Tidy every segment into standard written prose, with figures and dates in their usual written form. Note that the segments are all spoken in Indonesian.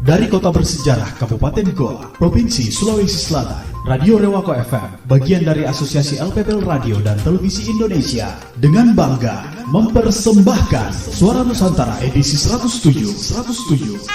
Dari kota bersejarah Kabupaten Goa, Provinsi Sulawesi Selatan, Radio Rewako FM, bagian dari Asosiasi LPPL Radio dan Televisi Indonesia, dengan bangga mempersembahkan Suara Nusantara edisi 107.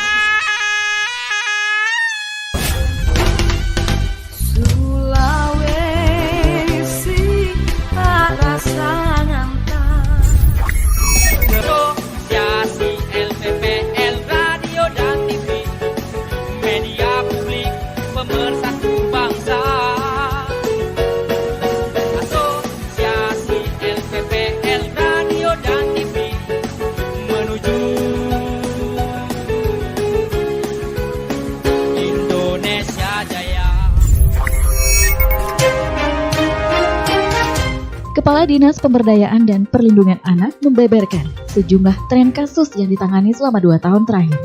Kepala Dinas Pemberdayaan dan Perlindungan Anak membeberkan sejumlah tren kasus yang ditangani selama 2 tahun terakhir.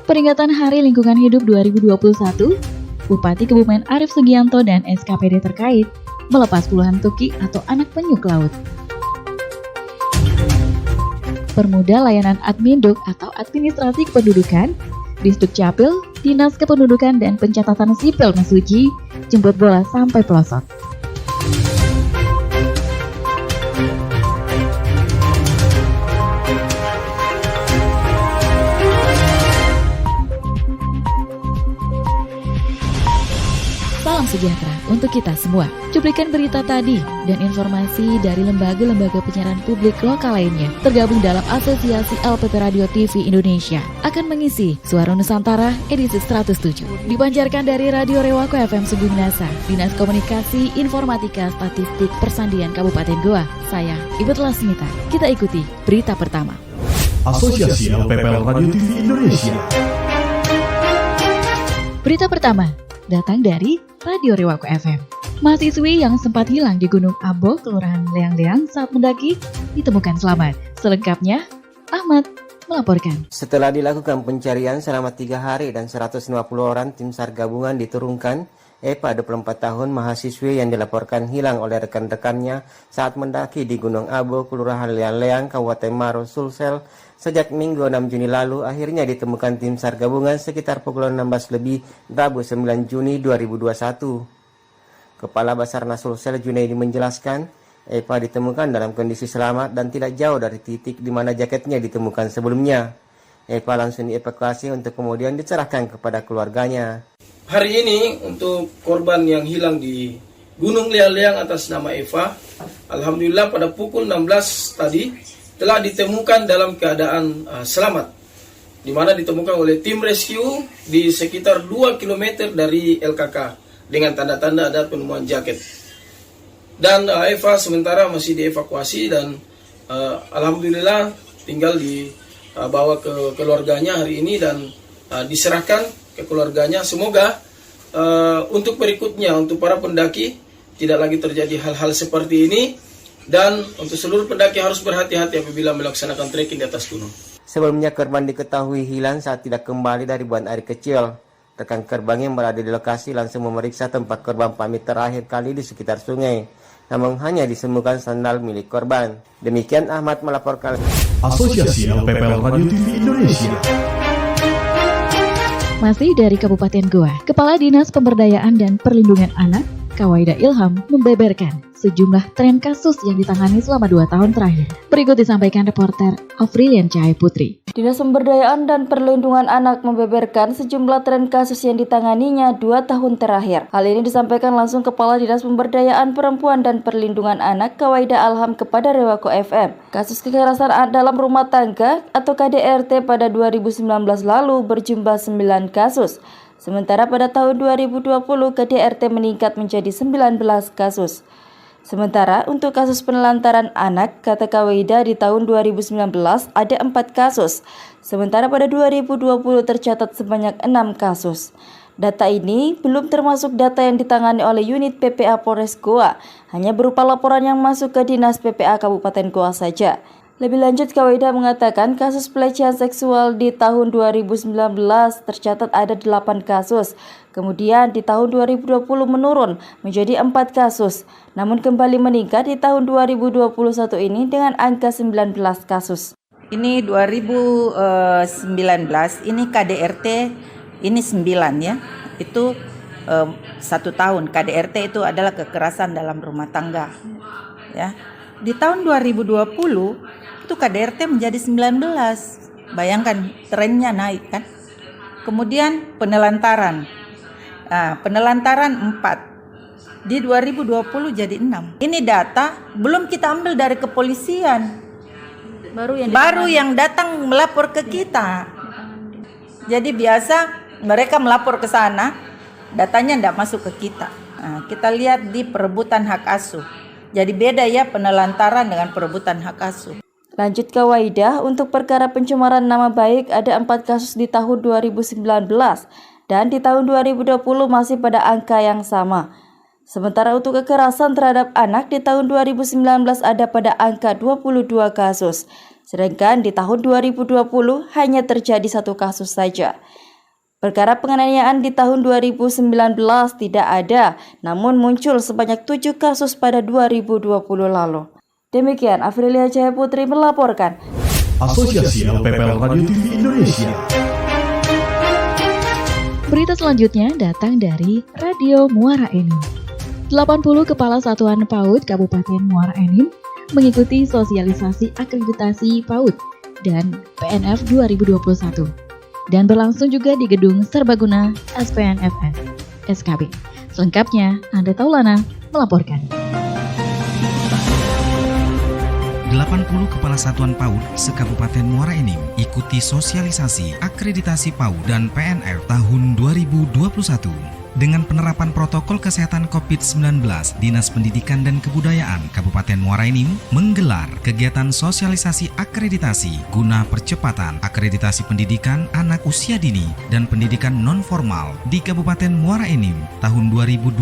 Peringatan Hari Lingkungan Hidup 2021, Bupati Kebumen Arief Sugianto dan SKPD terkait melepas puluhan tuki atau anak penyu ke laut. Permudah layanan Adminduk atau Administrasi Kependudukan, Disduk Capil, Dinas Kependudukan dan Pencatatan Sipil Mesuji, jemput bola sampai pelosok. Salam sejahtera untuk kita semua. Cuplikan berita tadi dan informasi dari lembaga-lembaga penyiaran publik lokal lainnya tergabung dalam Asosiasi LPP Radio TV Indonesia akan mengisi Suara Nusantara edisi 107. Dipancarkan dari Radio Rewako FM Sungguh Minasa, Dinas Komunikasi, Informatika, Statistik, Persandian Kabupaten Goa. Saya Ibu Lasmita. Kita ikuti berita pertama. Asosiasi LPPL Radio TV Indonesia. Berita pertama datang dari Radio Rewako FM. Mahasiswi yang sempat hilang di Gunung Abo, Kelurahan Leang-Leang saat mendaki ditemukan selamat. Selengkapnya, Ahmad melaporkan. Setelah dilakukan pencarian selama 3 hari dan 150 orang tim SAR gabungan diturunkan, Eva 24 tahun mahasiswi yang dilaporkan hilang oleh rekan-rekannya saat mendaki di Gunung Abo, Kelurahan Leang-Leang, Kabupaten Maros, Sulsel, sejak Minggu 6 Juni lalu akhirnya ditemukan tim SAR gabungan sekitar pukul 16 lebih Rabu 9 Juni 2021. Kepala Basarnas Sulsel Junaidi menjelaskan, Eva ditemukan dalam kondisi selamat dan tidak jauh dari titik di mana jaketnya ditemukan sebelumnya. Eva langsung dievakuasi untuk kemudian diserahkan kepada keluarganya. Hari ini untuk korban yang hilang di Gunung Leang-Leang atas nama Eva, alhamdulillah pada pukul 16 tadi telah ditemukan dalam keadaan selamat, di mana ditemukan oleh tim rescue di sekitar 2 km dari LKK dengan tanda-tanda ada penemuan jaket. Dan Eva sementara masih dievakuasi dan alhamdulillah tinggal dibawa ke keluarganya hari ini dan diserahkan ke keluarganya. Semoga untuk berikutnya untuk para pendaki tidak lagi terjadi hal-hal seperti ini. Dan untuk seluruh pendaki harus berhati-hati apabila melaksanakan trekking di atas gunung. Sebelumnya korban diketahui hilang saat tidak kembali dari buang air kecil. Rekan korban yang berada di lokasi langsung memeriksa tempat korban pamit terakhir kali di sekitar sungai. Namun hanya ditemukan sandal milik korban. Demikian Ahmad melaporkan. Asosiasi LPPL Radio TV Indonesia. Masih dari Kabupaten Goa, Kepala Dinas Pemberdayaan dan Perlindungan Anak Kawaida Ilham membeberkan sejumlah tren kasus yang ditangani selama 2 tahun terakhir. Berikut disampaikan reporter Afrilian Cahaya Putri. Dinas Pemberdayaan dan Perlindungan Anak membeberkan sejumlah tren kasus yang ditanganinya 2 tahun terakhir. Hal ini disampaikan langsung Kepala Dinas Pemberdayaan Perempuan dan Perlindungan Anak Kawaida Ilham kepada Rewako FM. Kasus kekerasan dalam rumah tangga atau KDRT pada 2019 lalu berjumlah 9 kasus. Sementara pada tahun 2020 KDRT meningkat menjadi 19 kasus. Sementara untuk kasus penelantaran anak, kata Kawaida di tahun 2019 ada 4 kasus. Sementara pada 2020 tercatat sebanyak 6 kasus. Data ini belum termasuk data yang ditangani oleh unit PPA Polres Goa, hanya berupa laporan yang masuk ke Dinas PPA Kabupaten Goa saja. Lebih lanjut, Kawaida mengatakan kasus pelecehan seksual di tahun 2019 tercatat ada 8 kasus. Kemudian di tahun 2020 menurun menjadi 4 kasus. Namun kembali meningkat di tahun 2021 ini dengan angka 19 kasus. Ini 2019, ini KDRT ini 9 ya. Itu 1 tahun. KDRT itu adalah kekerasan dalam rumah tangga. Ya. Di tahun 2020 itu KDRT menjadi 19. Bayangkan trennya naik kan. Kemudian penelantaran. Penelantaran 4. Di 2020 jadi 6. Ini data belum kita ambil dari kepolisian. Baru yang datang melapor ke kita. Jadi biasa mereka melapor ke sana, datanya tidak masuk ke kita. Kita lihat di perebutan hak asuh. Jadi beda ya penelantaran dengan perebutan hak asuh. Lanjut ke Waidah, untuk perkara pencemaran nama baik ada 4 kasus di tahun 2019 dan di tahun 2020 masih pada angka yang sama. Sementara untuk kekerasan terhadap anak di tahun 2019 ada pada angka 22 kasus. Sedangkan di tahun 2020 hanya terjadi 1 kasus saja. Perkara penganiayaan di tahun 2019 tidak ada, namun muncul sebanyak 7 kasus pada 2020 lalu. Demikian, Afrilia Jaya Putri melaporkan. Asosiasi LPPL Radio TV Indonesia. Berita selanjutnya datang dari Radio Muara Enim. 80 kepala satuan PAUD Kabupaten Muara Enim mengikuti sosialisasi akreditasi PAUD dan PNF 2021 dan berlangsung juga di Gedung Serbaguna SPNFS SKB. Selengkapnya, Andre Taulana melaporkan. 80 kepala satuan PAUD se-Kabupaten Muara Enim ikuti sosialisasi akreditasi PAUD dan PNF tahun 2021. Dengan penerapan protokol kesehatan COVID-19, Dinas Pendidikan dan Kebudayaan Kabupaten Muara Enim menggelar kegiatan sosialisasi akreditasi guna percepatan akreditasi pendidikan anak usia dini dan pendidikan non-formal di Kabupaten Muara Enim tahun 2021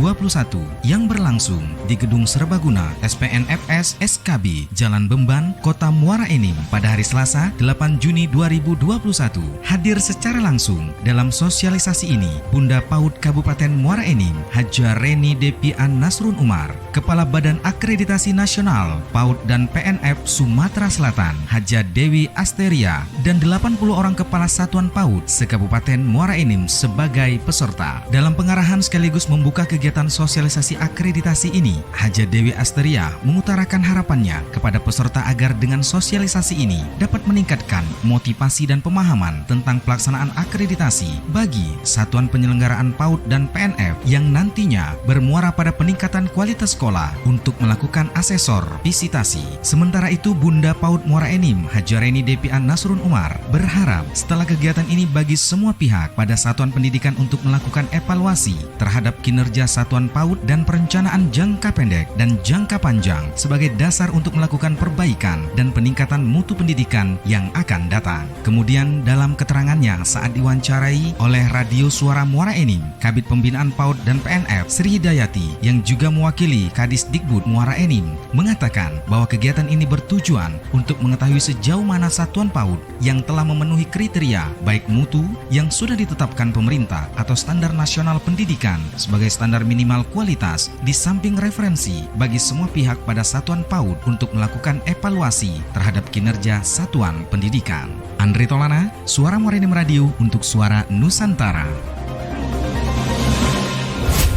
yang berlangsung di Gedung Serbaguna SPNFS SKB Jalan Bemban, Kota Muara Enim pada hari Selasa 8 Juni 2021. Hadir secara langsung dalam sosialisasi ini Bunda PAUD Kabupaten Muara Enim, Haja Reni Depian Nasrun Umar, Kepala Badan Akreditasi Nasional PAUD dan PNF Sumatera Selatan, Haja Dewi Asteria, dan 80 orang kepala satuan PAUD se-Kabupaten Muara Enim sebagai peserta. Dalam pengarahan sekaligus membuka kegiatan sosialisasi akreditasi ini, Haja Dewi Asteria mengutarakan harapannya kepada peserta agar dengan sosialisasi ini dapat meningkatkan motivasi dan pemahaman tentang pelaksanaan akreditasi bagi satuan penyelenggaraan PAUD dan PNF yang nantinya bermuara pada peningkatan kualitas sekolah untuk melakukan asesor visitasi. Sementara itu, Bunda PAUD Muara Enim, Haja Reni Depian Nasrun Umar, berharap setelah kegiatan ini bagi semua pihak pada satuan pendidikan untuk melakukan evaluasi terhadap kinerja satuan PAUD dan perencanaan jangka pendek dan jangka panjang sebagai dasar untuk melakukan perbaikan dan peningkatan mutu pendidikan yang akan datang. Kemudian dalam keterangannya saat diwawancarai oleh Radio Suara Muara Enim, Kabid Pembinaan PAUD dan PNF Sri Hidayati yang juga mewakili Kadis Dikbud Muara Enim mengatakan bahwa kegiatan ini bertujuan untuk mengetahui sejauh mana satuan PAUD yang telah memenuhi kriteria baik mutu yang sudah ditetapkan pemerintah atau standar nasional pendidikan sebagai standar minimal kualitas di samping referensi bagi semua pihak pada satuan PAUD untuk melakukan evaluasi terhadap kinerja satuan pendidikan. Andre Taulana, Suara Muara Enim Radio untuk Suara Nusantara.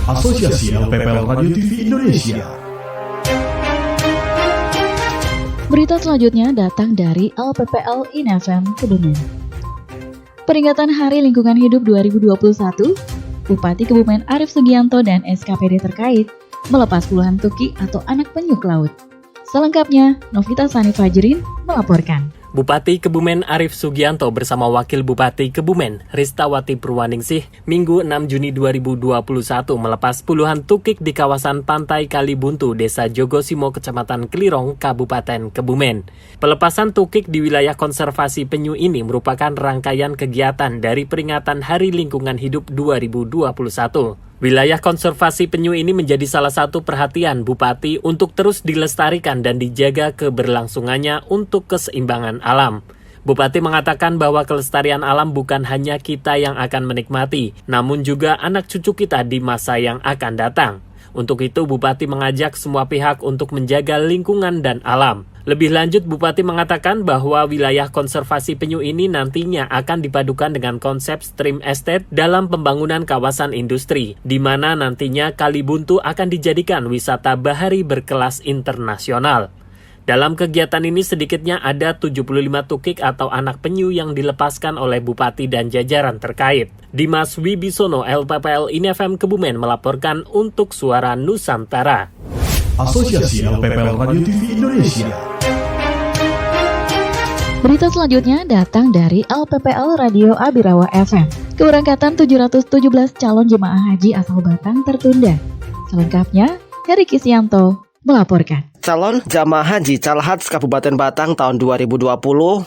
Asosiasi LPPL Radio TV Indonesia. Berita selanjutnya datang dari LPPL INFM Kebumen. Peringatan Hari Lingkungan Hidup 2021, Bupati Kebumen Arief Sugianto dan SKPD terkait melepas puluhan tuki atau anak penyu ke laut. Selengkapnya, Novita Sani Fajrin melaporkan. Bupati Kebumen Arief Sugianto bersama Wakil Bupati Kebumen Ristawati Purwaningsih Minggu 6 Juni 2021 melepas puluhan tukik di kawasan Pantai Kalibuntu, Desa Jogosimo, Kecamatan Kelirong, Kabupaten Kebumen. Pelepasan tukik di wilayah konservasi penyu ini merupakan rangkaian kegiatan dari peringatan Hari Lingkungan Hidup 2021. Wilayah konservasi penyu ini menjadi salah satu perhatian Bupati untuk terus dilestarikan dan dijaga keberlangsungannya untuk keseimbangan alam. Bupati mengatakan bahwa kelestarian alam bukan hanya kita yang akan menikmati, namun juga anak cucu kita di masa yang akan datang. Untuk itu, Bupati mengajak semua pihak untuk menjaga lingkungan dan alam. Lebih lanjut, Bupati mengatakan bahwa wilayah konservasi penyu ini nantinya akan dipadukan dengan konsep stream estate dalam pembangunan kawasan industri, di mana nantinya Kali Buntu akan dijadikan wisata bahari berkelas internasional. Dalam kegiatan ini sedikitnya ada 75 tukik atau anak penyu yang dilepaskan oleh Bupati dan jajaran terkait. Dimas Wibisono, LPPL INI FM Kebumen melaporkan untuk Suara Nusantara. Asosiasi LPPL Radio TV Indonesia. Berita selanjutnya datang dari LPPL Radio Abirawa FM. Keberangkatan 717 calon jemaah haji asal Batang tertunda. Selengkapnya, Heri Kisyanto melaporkan. Calon jamaah haji Calhats Kabupaten Batang tahun 2020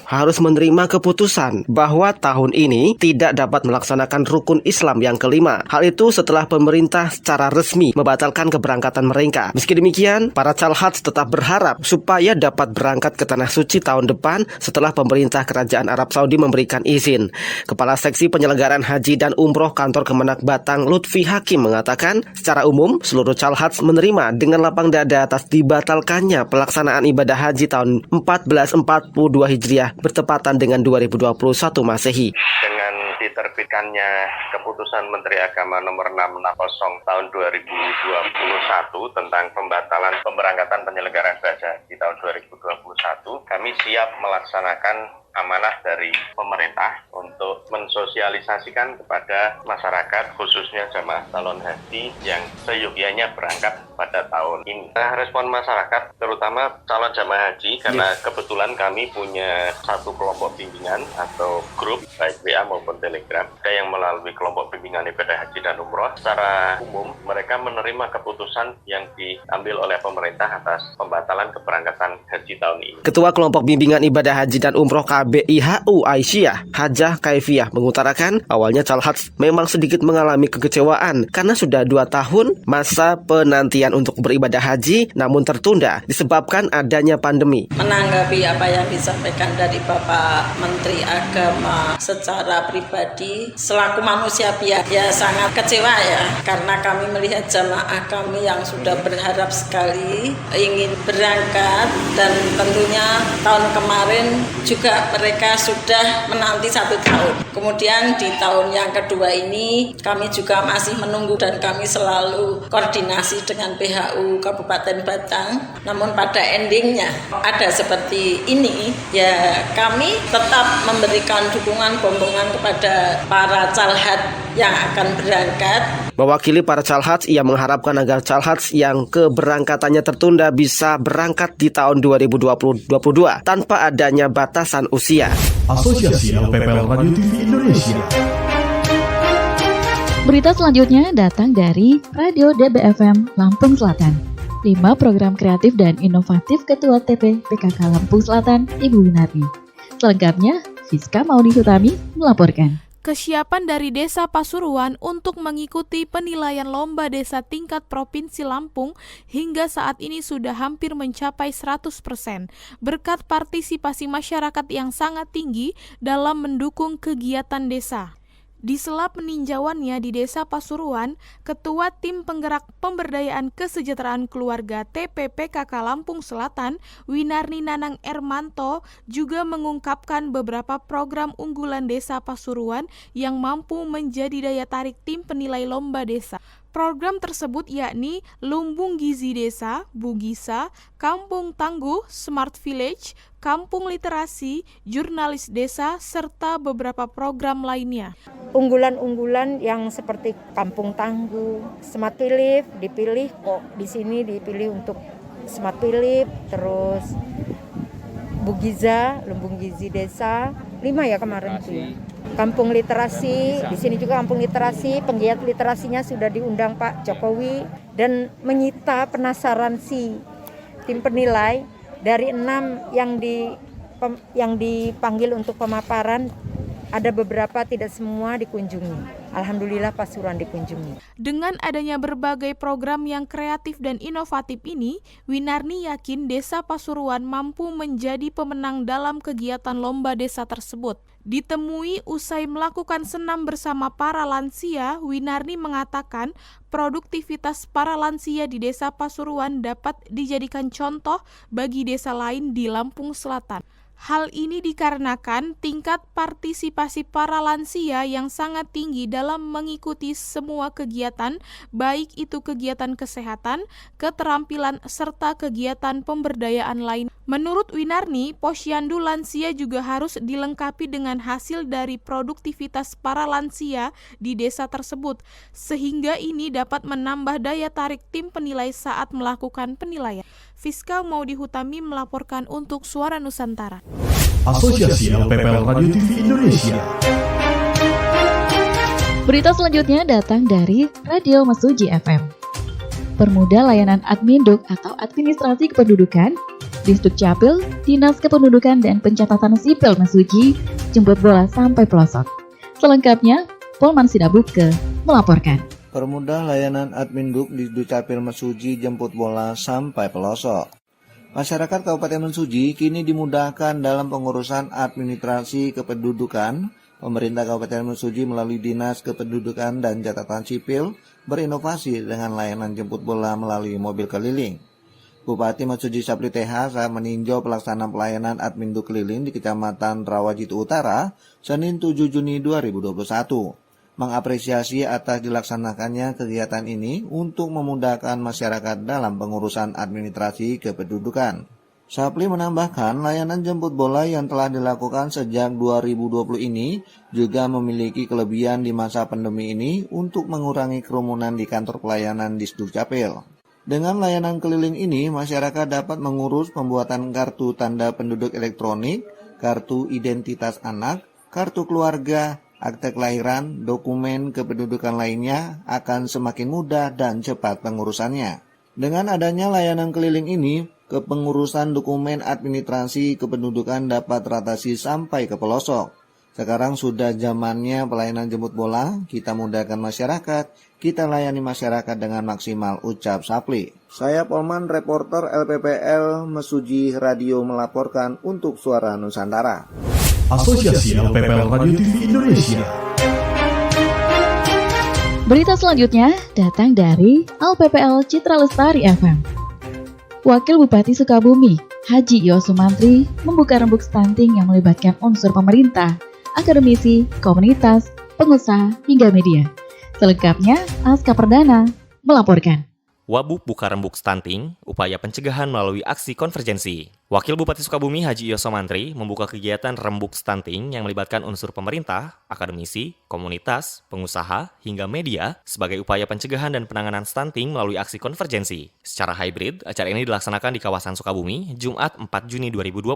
harus menerima keputusan bahwa tahun ini tidak dapat melaksanakan rukun Islam yang kelima. Hal itu setelah pemerintah secara resmi membatalkan keberangkatan mereka. Meski demikian, para Calhats tetap berharap supaya dapat berangkat ke Tanah Suci tahun depan setelah pemerintah Kerajaan Arab Saudi memberikan izin. Kepala Seksi Penyelenggaraan Haji dan Umroh Kantor Kemenak Batang, Lutfi Hakim, mengatakan secara umum seluruh Calhats menerima dengan lapang dada atas dibatalkannya pelaksanaan ibadah haji tahun 1442 Hijriah bertepatan dengan 2021 Masehi. Dengan diterbitkannya keputusan Menteri Agama nomor 660 tahun 2021 tentang pembatalan pemberangkatan penyelenggaraan ibadah haji tahun 2021, kami siap melaksanakan amanah dari pemerintah untuk mensosialisasikan kepada masyarakat, khususnya jamaah calon haji yang seyogyanya berangkat pada tahun ini. Nah, respon masyarakat, terutama calon jamaah haji, karena kebetulan kami punya satu kelompok bimbingan atau grup, baik WA maupun Telegram, ada yang melalui kelompok bimbingan ibadah haji dan umroh. Secara umum, mereka menerima keputusan yang diambil oleh pemerintah atas pembatalan keberangkatan haji tahun ini. Ketua Kelompok Bimbingan Ibadah Haji dan Umroh KBIHU Aisyah Hajah Kaifiyah mengutarakan awalnya Calhats memang sedikit mengalami kekecewaan karena sudah 2 tahun masa penantian untuk beribadah haji namun tertunda disebabkan adanya pandemi. Menanggapi apa yang disampaikan dari Bapak Menteri Agama secara pribadi selaku manusia biasa ya sangat kecewa ya, karena kami melihat jamaah kami yang sudah berharap sekali ingin berangkat dan tentunya tahun kemarin juga mereka sudah menanti 1 tahun. Kemudian di tahun yang kedua ini kami juga masih menunggu dan kami selalu koordinasi dengan PHU Kabupaten Batang. Namun pada endingnya ada seperti ini, ya kami tetap memberikan dukungan bombongan kepada para calhat yang akan berangkat. Mewakili para Calhats, ia mengharapkan agar Calhats yang keberangkatannya tertunda bisa berangkat di tahun 2022 tanpa adanya batasan usia. Asosiasi LPPL Radio TV Indonesia. Berita selanjutnya datang dari Radio DBFM Lampung Selatan. 5 program kreatif dan inovatif Ketua TP PKK Lampung Selatan, Ibu Winarni. Selengkapnya, Fiska Maudi Sutami melaporkan. Kesiapan dari Desa Pasuruan untuk mengikuti penilaian lomba desa tingkat Provinsi Lampung hingga saat ini sudah hampir mencapai 100% berkat partisipasi masyarakat yang sangat tinggi dalam mendukung kegiatan desa. Di sela peninjauannya di Desa Pasuruan, Ketua Tim Penggerak Pemberdayaan Kesejahteraan Keluarga TPPKK Lampung Selatan, Winarni Nanang Ermanto, juga mengungkapkan beberapa program unggulan Desa Pasuruan yang mampu menjadi daya tarik tim penilai lomba desa. Program tersebut yakni Lumbung Gizi Desa, Bugisa, Kampung Tangguh, Smart Village, Kampung Literasi, Jurnalis Desa, serta beberapa program lainnya. Unggulan-unggulan yang seperti Kampung Tangguh, Smart Philip dipilih kok di sini dipilih untuk Smart Philip, terus Bugiza, Lumbung Gizi Desa, 5 ya kemarin itu ya. Kampung Literasi, di sini juga Kampung Literasi, penggiat literasinya sudah diundang Pak Jokowi dan menyita penasaran si tim penilai dari 6 yang dipanggil untuk pemaparan, ada beberapa tidak semua dikunjungi. Alhamdulillah Pasuruan dikunjungi. Dengan adanya berbagai program yang kreatif dan inovatif ini, Winarni yakin Desa Pasuruan mampu menjadi pemenang dalam kegiatan lomba desa tersebut. Ditemui usai melakukan senam bersama para lansia, Winarni mengatakan produktivitas para lansia di Desa Pasuruan dapat dijadikan contoh bagi desa lain di Lampung Selatan. Hal ini dikarenakan tingkat partisipasi para lansia yang sangat tinggi dalam mengikuti semua kegiatan, baik itu kegiatan kesehatan, keterampilan, serta kegiatan pemberdayaan lain. Menurut Winarni, posyandu lansia juga harus dilengkapi dengan hasil dari produktivitas para lansia di desa tersebut, sehingga ini dapat menambah daya tarik tim penilai saat melakukan penilaian. Fiskal Maudi Hutami melaporkan untuk Suara Nusantara. Asosiasi LPPL Radio TV Indonesia. Berita selanjutnya datang dari Radio Mesuji FM. Permudah layanan Adminduk atau Administrasi Kependudukan, Disdukcapil, Dinas Kependudukan dan Pencatatan Sipil Mesuji, jemput bola sampai pelosok. Selengkapnya, Polman Sidabuke melaporkan. Permudah layanan Adminduk di Dukcapil Mesuji jemput bola sampai pelosok. Masyarakat Kabupaten Mesuji kini dimudahkan dalam pengurusan administrasi kependudukan. Pemerintah Kabupaten Mesuji melalui Dinas Kependudukan dan Catatan Sipil berinovasi dengan layanan jemput bola melalui mobil keliling. Bupati Mesuji Sapri TH saat meninjau pelaksanaan pelayanan Adminduk keliling di Kecamatan Rawajitu Utara, Senin 7 Juni 2021. Mengapresiasi atas dilaksanakannya kegiatan ini untuk memudahkan masyarakat dalam pengurusan administrasi kependudukan. Sapli menambahkan layanan jemput bola yang telah dilakukan sejak 2020 ini juga memiliki kelebihan di masa pandemi ini untuk mengurangi kerumunan di kantor pelayanan Disdukcapil. Dengan layanan keliling ini, masyarakat dapat mengurus pembuatan kartu tanda penduduk elektronik, kartu identitas anak, kartu keluarga, akte kelahiran, dokumen kependudukan lainnya akan semakin mudah dan cepat pengurusannya. Dengan adanya layanan keliling ini, kepengurusan dokumen administrasi kependudukan dapat teratasi sampai ke pelosok. Sekarang sudah zamannya pelayanan jemput bola, kita mudahkan masyarakat, kita layani masyarakat dengan maksimal, ucap Sapli. Saya Polman, reporter LPPL Mesuji Radio melaporkan untuk Suara Nusantara. Asosiasi LPPL Radio TV Indonesia. Berita selanjutnya datang dari LPPL Citra Lestari FM. Wakil Bupati Sukabumi, Haji Yo Sumantri, membuka rembuk stunting yang melibatkan unsur pemerintah, akademisi, komunitas, pengusaha, hingga media. Selengkapnya, Aska Perdana melaporkan. Wabub buka rembuk stunting, upaya pencegahan melalui aksi konvergensi. Wakil Bupati Sukabumi Haji Yo Sumantri membuka kegiatan rembuk stunting yang melibatkan unsur pemerintah, akademisi, komunitas, pengusaha, hingga media sebagai upaya pencegahan dan penanganan stunting melalui aksi konvergensi. Secara hybrid, acara ini dilaksanakan di kawasan Sukabumi, Jumat 4 Juni 2021.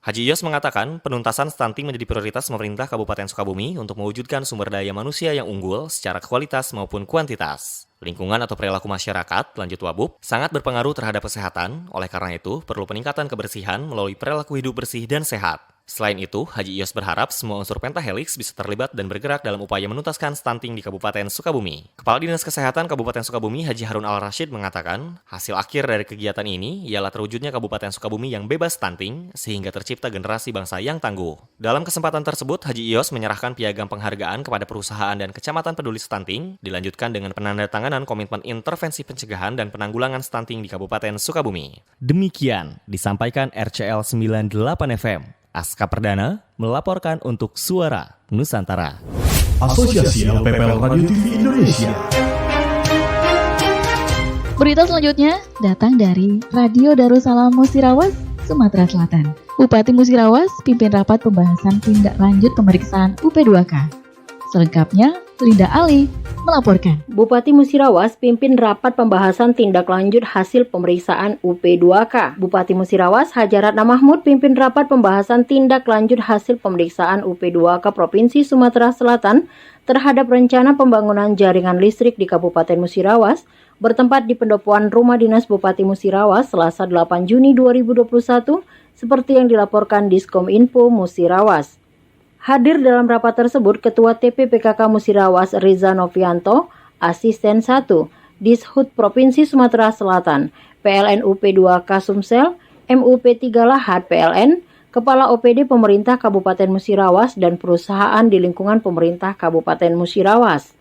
Haji Yos mengatakan penuntasan stunting menjadi prioritas pemerintah Kabupaten Sukabumi untuk mewujudkan sumber daya manusia yang unggul secara kualitas maupun kuantitas. Lingkungan atau perilaku masyarakat, lanjut Wabub, sangat berpengaruh terhadap kesehatan, oleh karena itu perlu peningkatan kebersihan melalui perilaku hidup bersih dan sehat. Selain itu, Haji Yos berharap semua unsur pentahelix bisa terlibat dan bergerak dalam upaya menuntaskan stunting di Kabupaten Sukabumi. Kepala Dinas Kesehatan Kabupaten Sukabumi Haji Harun Al-Rashid mengatakan, hasil akhir dari kegiatan ini ialah terwujudnya Kabupaten Sukabumi yang bebas stunting, sehingga tercipta generasi bangsa yang tangguh. Dalam kesempatan tersebut, Haji Yos menyerahkan piagam penghargaan kepada perusahaan dan kecamatan peduli stunting, dilanjutkan dengan penandatanganan komitmen intervensi pencegahan dan penanggulangan stunting di Kabupaten Sukabumi. Demikian disampaikan RCL 98 FM. Aska Perdana melaporkan untuk Suara Nusantara. Asosiasi LPPL Radio TV Indonesia. Berita selanjutnya datang dari Radio Darussalam Musirawas, Sumatera Selatan. Bupati Musirawas pimpin rapat pembahasan tindak lanjut pemeriksaan UP2K. Selengkapnya, Linda Ali melaporkan. Bupati Musirawas pimpin rapat pembahasan tindak lanjut hasil pemeriksaan UP2K. Bupati Musirawas Haji Ratna Mahmud pimpin rapat pembahasan tindak lanjut hasil pemeriksaan UP2K Provinsi Sumatera Selatan terhadap rencana pembangunan jaringan listrik di Kabupaten Musirawas bertempat di pendopoan Rumah Dinas Bupati Musirawas Selasa 8 Juni 2021 seperti yang dilaporkan Diskominfo Musirawas. Hadir dalam rapat tersebut Ketua TPPKK Musirawas Riza Novianto, Asisten 1, Dishub Provinsi Sumatera Selatan, PLN UP2K Sumsel, MUP3 Lahat PLN, Kepala OPD Pemerintah Kabupaten Musirawas dan perusahaan di lingkungan pemerintah Kabupaten Musirawas.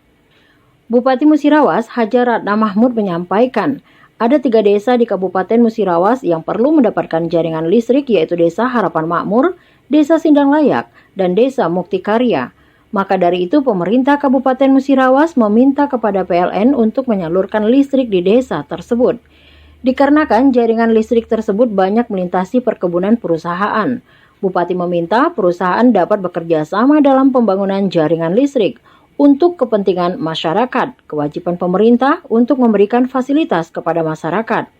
Bupati Musirawas Hajar Ratna Mahmud menyampaikan, ada 3 desa di Kabupaten Musirawas yang perlu mendapatkan jaringan listrik, yaitu Desa Harapan Makmur, Desa Sindang Layak, dan Desa Mukti Karya. Maka dari itu pemerintah Kabupaten Musirawas meminta kepada PLN untuk menyalurkan listrik di desa tersebut. Dikarenakan jaringan listrik tersebut banyak melintasi perkebunan perusahaan. Bupati meminta perusahaan dapat bekerja sama dalam pembangunan jaringan listrik untuk kepentingan masyarakat. Kewajiban pemerintah untuk memberikan fasilitas kepada masyarakat.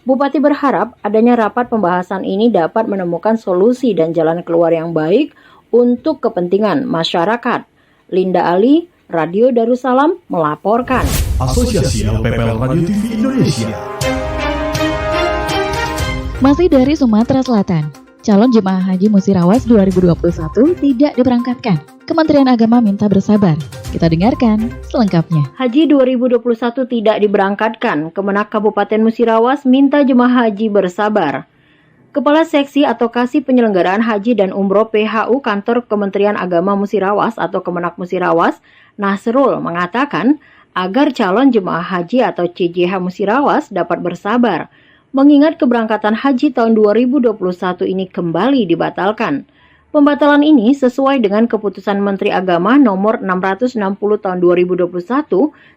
Bupati berharap adanya rapat pembahasan ini dapat menemukan solusi dan jalan keluar yang baik untuk kepentingan masyarakat. Linda Ali, Radio Darussalam melaporkan. Asosiasi LPPL Radio TV Indonesia. Masih dari Sumatera Selatan, calon jemaah haji Musirawas 2021 tidak diberangkatkan. Kementerian Agama minta bersabar. Kita dengarkan selengkapnya. Haji 2021 tidak diberangkatkan. Kemenak Kabupaten Musirawas minta jemaah haji bersabar. Kepala Seksi Advokasi Penyelenggaraan Haji dan Umroh PHU Kantor Kementerian Agama Musirawas atau Kemenak Musirawas, Nasrul mengatakan agar calon jemaah haji atau CJH Musirawas dapat bersabar, mengingat keberangkatan haji tahun 2021 ini kembali dibatalkan. Pembatalan ini sesuai dengan keputusan Menteri Agama nomor 660 tahun 2021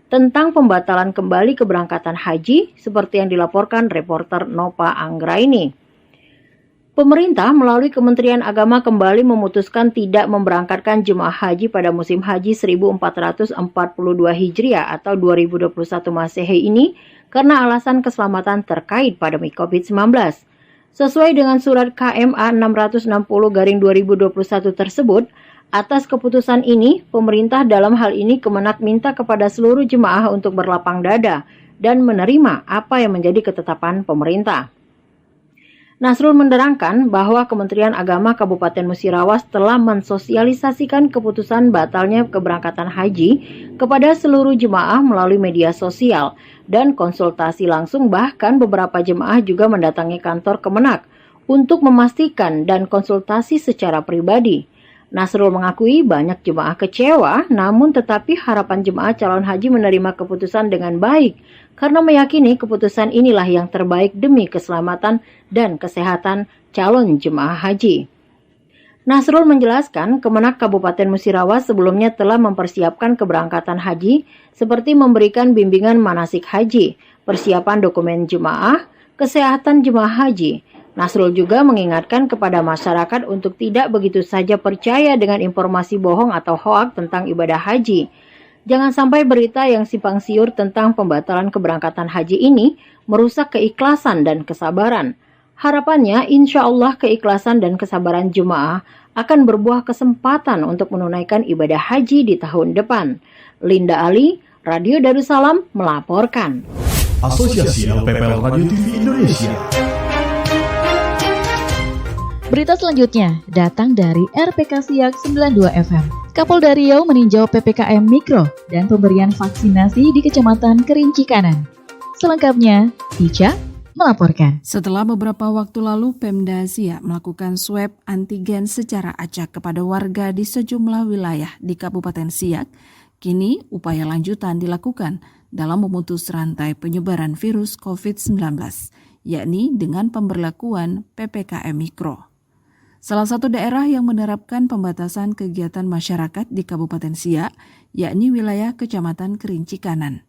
tentang pembatalan kembali keberangkatan haji seperti yang dilaporkan reporter Nova Anggraini. Pemerintah melalui Kementerian Agama kembali memutuskan tidak memberangkatkan jemaah haji pada musim haji 1442 Hijriah atau 2021 Masehi ini karena alasan keselamatan terkait pandemi COVID-19. Sesuai dengan surat KMA 660/2021 tersebut, atas keputusan ini, pemerintah dalam hal ini Kemenak minta kepada seluruh jemaah untuk berlapang dada dan menerima apa yang menjadi ketetapan pemerintah. Nasrul menerangkan bahwa Kementerian Agama Kabupaten Musirawas telah mensosialisasikan keputusan batalnya keberangkatan haji kepada seluruh jemaah melalui media sosial dan konsultasi langsung, bahkan beberapa jemaah juga mendatangi kantor Kemenak untuk memastikan dan konsultasi secara pribadi. Nasrul mengakui banyak jemaah kecewa, namun tetapi harapan jemaah calon haji menerima keputusan dengan baik karena meyakini keputusan inilah yang terbaik demi keselamatan dan kesehatan calon jemaah haji. Nasrul menjelaskan Kemenak Kabupaten Musirawas sebelumnya telah mempersiapkan keberangkatan haji seperti memberikan bimbingan manasik haji, persiapan dokumen jemaah, kesehatan jemaah haji. Nasrul juga mengingatkan kepada masyarakat untuk tidak begitu saja percaya dengan informasi bohong atau hoak tentang ibadah haji. Jangan sampai berita yang simpang siur tentang pembatalan keberangkatan haji ini merusak keikhlasan dan kesabaran. Harapannya, insya Allah keikhlasan dan kesabaran jemaah akan berbuah kesempatan untuk menunaikan ibadah haji di tahun depan. Linda Ali, Radio Darussalam melaporkan. Asosiasi LPPL Radio TV Indonesia. Berita selanjutnya datang dari RPK Siak 92 FM. Kapolda Riau meninjau PPKM Mikro dan pemberian vaksinasi di Kecamatan Kerinci Kanan. Selengkapnya, Ica melaporkan. Setelah beberapa waktu lalu, Pemda Siak melakukan swab antigen secara acak kepada warga di sejumlah wilayah di Kabupaten Siak, kini upaya lanjutan dilakukan dalam memutus rantai penyebaran virus COVID-19, yakni dengan pemberlakuan PPKM Mikro. Salah satu daerah yang menerapkan pembatasan kegiatan masyarakat di Kabupaten Siak, yakni wilayah Kecamatan Kerinci Kanan.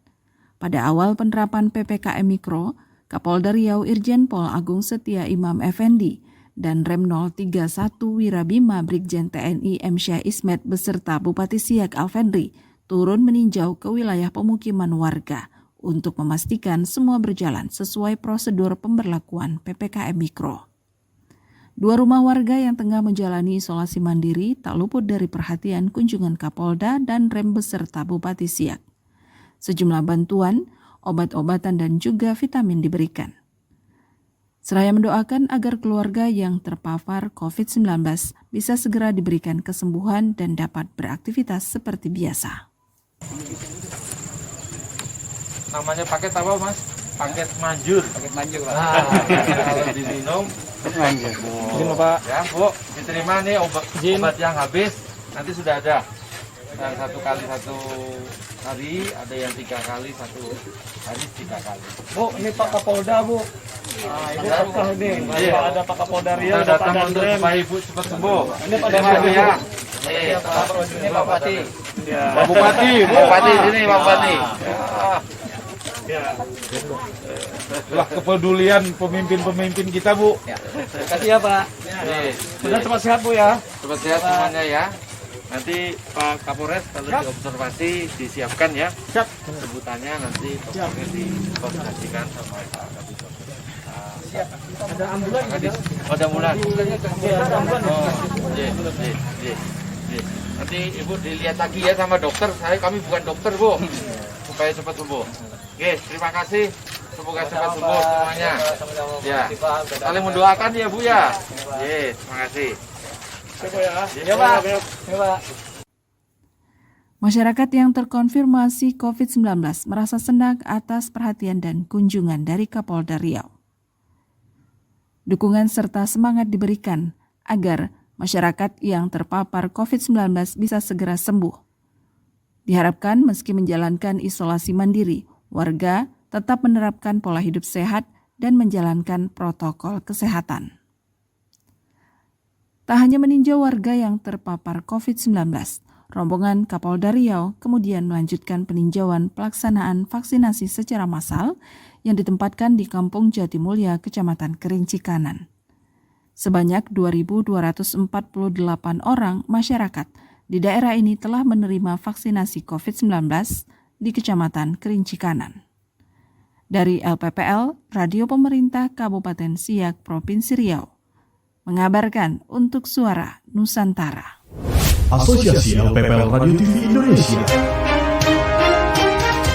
Pada awal penerapan PPKM Mikro, Kapolda Riau Irjen Pol Agung Setia Imam Effendi dan Rem 031 Wirabima Brigjen TNI M. Syah Ismet beserta Bupati Siak Alfendri turun meninjau ke wilayah pemukiman warga untuk memastikan semua berjalan sesuai prosedur pemberlakuan PPKM Mikro. 2 rumah warga yang tengah menjalani isolasi mandiri tak luput dari perhatian kunjungan Kapolda dan Rem beserta Bupati Siak. Sejumlah bantuan, obat-obatan dan juga vitamin diberikan. seraya mendoakan agar keluarga yang terpapar COVID-19 bisa segera diberikan kesembuhan dan dapat beraktivitas seperti biasa. Namanya paket apa, Mas? Paket manjur. Paket manjur, Pak. Kalau diminum manjur. Ini, Pak. Ya, Bu, diterima nih obat yang habis. Nanti sudah ada. Yang 1 kali 1 hari, ada yang 3 kali 1 hari 3 kali. Bu, ini Pak Kapolda, Bu. Ibu apakah ini? Ada Pak Kapolda Riau, ada Pak Dandrem. Supaya Ibu cepat sembuh. Ini Pak Dandrem ya. Ini Pak Bupati. Pak Bupati, Bu. Bupati sini, Pak Bupati. Wah, kepedulian pemimpin-pemimpin kita, Bu. Terima kasih ya, Pak. Sudah cepat sehat, Bu ya. Cepat sehat semuanya ya. Nanti Pak Kapolres kalau diobservasi disiapkan ya. Siap. Sebutannya nanti Kapolres dikoordinasikan sama Pak Kapolres. Siap. Ada ambulan. Ada ambulan. Nanti Ibu dilihat lagi ya sama dokter. Kami bukan dokter, Bu. Supaya cepat sembuh. Oke, terima kasih. Semoga cepat sembuh semuanya. Ya, saling mendoakan ya, Bu ya. Terima kasih. Ya, Pak. Masyarakat yang terkonfirmasi COVID-19 merasa senang atas perhatian dan kunjungan dari Kapolda Riau. Dukungan serta semangat diberikan agar masyarakat yang terpapar COVID-19 bisa segera sembuh. Diharapkan meski menjalankan isolasi mandiri, warga tetap menerapkan pola hidup sehat dan menjalankan protokol kesehatan. Tak hanya meninjau warga yang terpapar COVID-19, rombongan Kapolda Riau kemudian melanjutkan peninjauan pelaksanaan vaksinasi secara massal yang ditempatkan di Kampung Jatimulya, Kecamatan Kerinci Kanan. Sebanyak 2.248 orang masyarakat di daerah ini telah menerima vaksinasi COVID-19 di Kecamatan Kerinci Kanan. Dari LPPL, Radio Pemerintah Kabupaten Siak, Provinsi Riau, mengabarkan untuk Suara Nusantara. Asosiasi LPPL Radio TV Indonesia.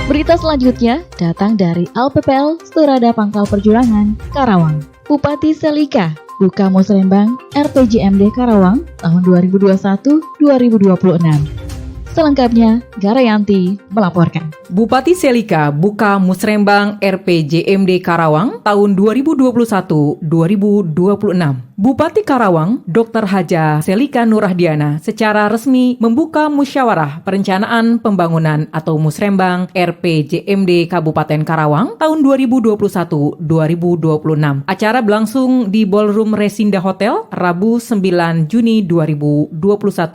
Berita selanjutnya datang dari LPPL Serada Pangkal Perjuangan, Karawang. Bupati Selika buka musrembang RPJMD Karawang tahun 2021-2026. Selengkapnya, Garayanti melaporkan. Bupati Selika buka musrembang RPJMD Karawang tahun 2021-2026. Bupati Karawang, Dr. Haja Selika Nurahdiana secara resmi membuka musyawarah perencanaan pembangunan atau musrembang RPJMD Kabupaten Karawang tahun 2021-2026. Acara berlangsung di Ballroom Resinda Hotel, Rabu 9 Juni 2021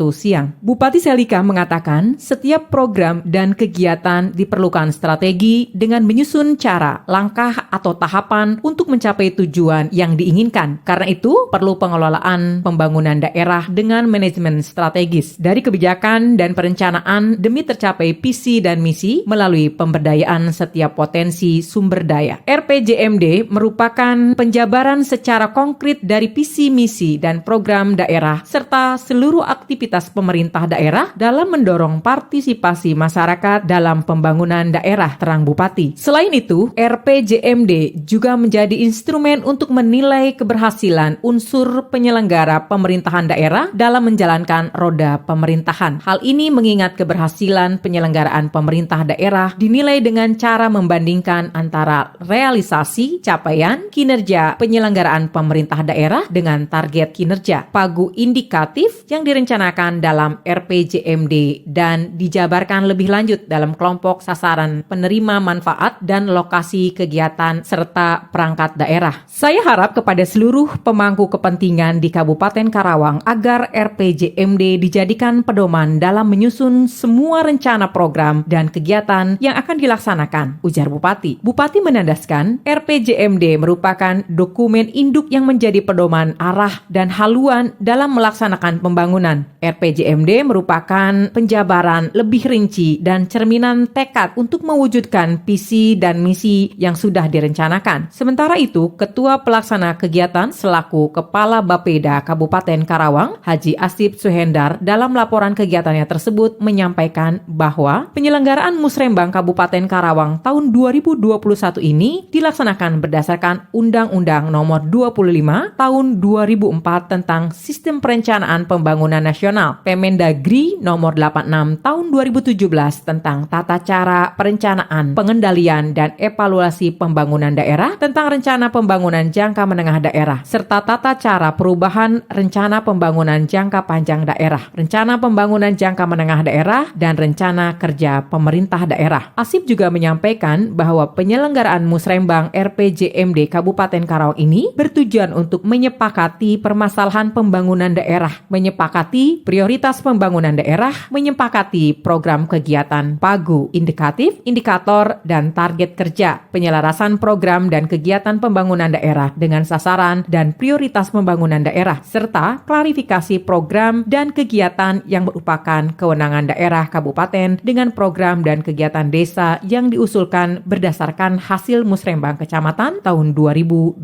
siang. Bupati Selika mengatakan setiap program dan kegiatan diperlukan strategi dengan menyusun cara, langkah atau tahapan untuk mencapai tujuan yang diinginkan. Karena itu, perlu pengelolaan pembangunan daerah dengan manajemen strategis dari kebijakan dan perencanaan demi tercapai visi dan misi melalui pemberdayaan setiap potensi sumber daya. RPJMD merupakan penjabaran secara konkret dari visi misi dan program daerah serta seluruh aktivitas pemerintah daerah dalam mendorong partisipasi masyarakat dalam pembangunan daerah, terang Bupati. Selain itu, RPJMD juga menjadi instrumen untuk menilai keberhasilan unsur penyelenggara pemerintahan daerah dalam menjalankan roda pemerintahan. Hal ini mengingat keberhasilan penyelenggaraan pemerintah daerah dinilai dengan cara membandingkan antara realisasi, capaian, kinerja penyelenggaraan pemerintah daerah dengan target kinerja, pagu indikatif yang direncanakan dalam RPJMD dan dijabarkan lebih lanjut dalam kelompok sasaran penerima manfaat dan lokasi kegiatan serta perangkat daerah. Saya harap kepada seluruh pemangku kepentingan di Kabupaten Karawang agar RPJMD dijadikan pedoman dalam menyusun semua rencana program dan kegiatan yang akan dilaksanakan, ujar Bupati. Bupati menandaskan RPJMD merupakan dokumen induk yang menjadi pedoman arah dan haluan dalam melaksanakan pembangunan. RPJMD merupakan penjabaran lebih rinci dan cerminan tekad untuk mewujudkan visi dan misi yang sudah direncanakan. Sementara itu, Ketua Pelaksana Kegiatan selaku Kepala Bapeda Kabupaten Karawang, Haji Asip Suhendar, dalam laporan kegiatannya tersebut menyampaikan bahwa penyelenggaraan Musrembang Kabupaten Karawang tahun 2021 ini dilaksanakan berdasarkan Undang-Undang Nomor 25 Tahun 2004 tentang Sistem Perencanaan Pembangunan Nasional, Permendagri Nomor 86 Tahun 2017 tentang tata cara perencanaan, pengendalian, dan evaluasi pembangunan daerah, tentang rencana pembangunan jangka menengah daerah, serta tata cara perubahan rencana pembangunan jangka panjang daerah, rencana pembangunan jangka menengah daerah, dan rencana kerja pemerintah daerah. Asip juga menyampaikan bahwa penyelenggaraan Musrembang RPJMD Kabupaten Karawang ini bertujuan untuk menyepakati permasalahan pembangunan daerah, menyepakati prioritas pembangunan daerah, menyepakati program kegiatan pagu, indikatif, indikator, dan target kerja, penyelarasan program dan kegiatan pembangunan daerah dengan sasaran dan prioritas pembangunan daerah, serta klarifikasi program dan kegiatan yang merupakan kewenangan daerah kabupaten dengan program dan kegiatan desa yang diusulkan berdasarkan hasil Musrembang Kecamatan tahun 2021.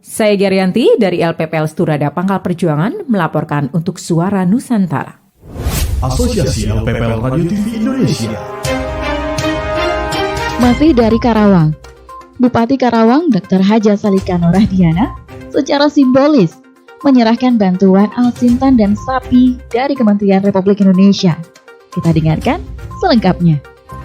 Saya Gerianti dari LPPL Sturada Pangkal Perjuangan melaporkan untuk Suara Nusantara. Asosiasi LPPL Radio TV Indonesia. Masih dari Karawang, Bupati Karawang Dr. Haja Selika Nurahdiana secara simbolis menyerahkan bantuan alsintan dan sapi dari Kementerian Republik Indonesia. Kita dengarkan selengkapnya.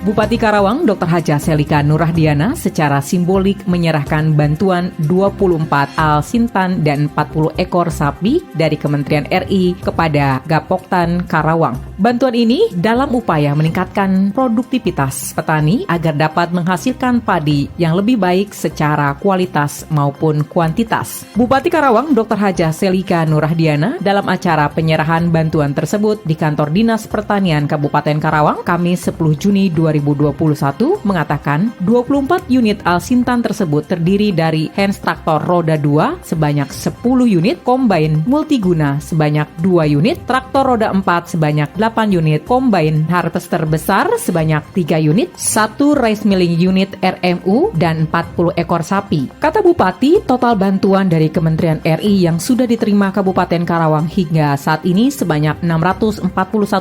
Bupati Karawang Dr. Haja Selika Nurahdiana secara simbolik menyerahkan bantuan 24 alsintan dan 40 ekor sapi dari Kementerian RI kepada Gapoktan Karawang. Bantuan ini dalam upaya meningkatkan produktivitas petani agar dapat menghasilkan padi yang lebih baik secara kualitas maupun kuantitas. Bupati Karawang Dr. Haja Selika Nurahdiana dalam acara penyerahan bantuan tersebut di Kantor Dinas Pertanian Kabupaten Karawang Kamis 10 Juni 2021 mengatakan 24 unit alsintan tersebut terdiri dari hand traktor roda 2 sebanyak 10 unit, combine multiguna sebanyak 2 unit, traktor roda 4 sebanyak 8 unit, combine harvester besar sebanyak 3 unit, 1 rice milling unit RMU, dan 40 ekor sapi. Kata Bupati, total bantuan dari Kementerian RI yang sudah diterima Kabupaten Karawang hingga saat ini sebanyak 641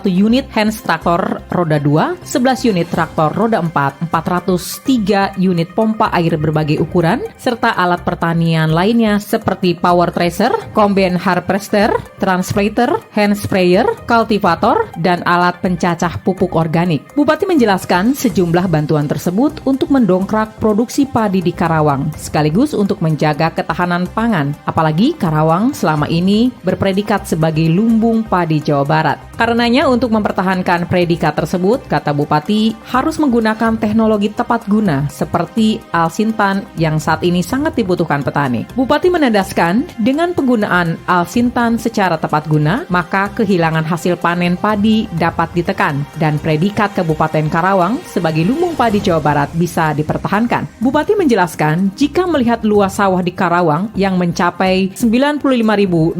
unit hand traktor roda 2, 11 unit traktor roda 4, 403 unit pompa air berbagai ukuran, serta alat pertanian lainnya seperti power tracer, combine harvester, transplanter, hand sprayer, cultivator, dan alat pencacah pupuk organik. Bupati menjelaskan sejumlah bantuan tersebut untuk mendongkrak produksi padi di Karawang, sekaligus untuk menjaga ketahanan pangan, apalagi Karawang selama ini berpredikat sebagai lumbung padi Jawa Barat. Karenanya untuk mempertahankan predikat tersebut, kata Bupati, harus menggunakan teknologi tepat guna seperti alsintan yang saat ini sangat dibutuhkan petani. Bupati menandaskan dengan penggunaan alsintan secara tepat guna, maka kehilangan hasil panen padi dapat ditekan dan predikat Kabupaten Karawang sebagai lumbung padi Jawa Barat bisa dipertahankan. Bupati menjelaskan jika melihat luas sawah di Karawang yang mencapai 95.298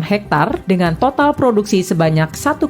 hektar dengan total produksi sebanyak 1,3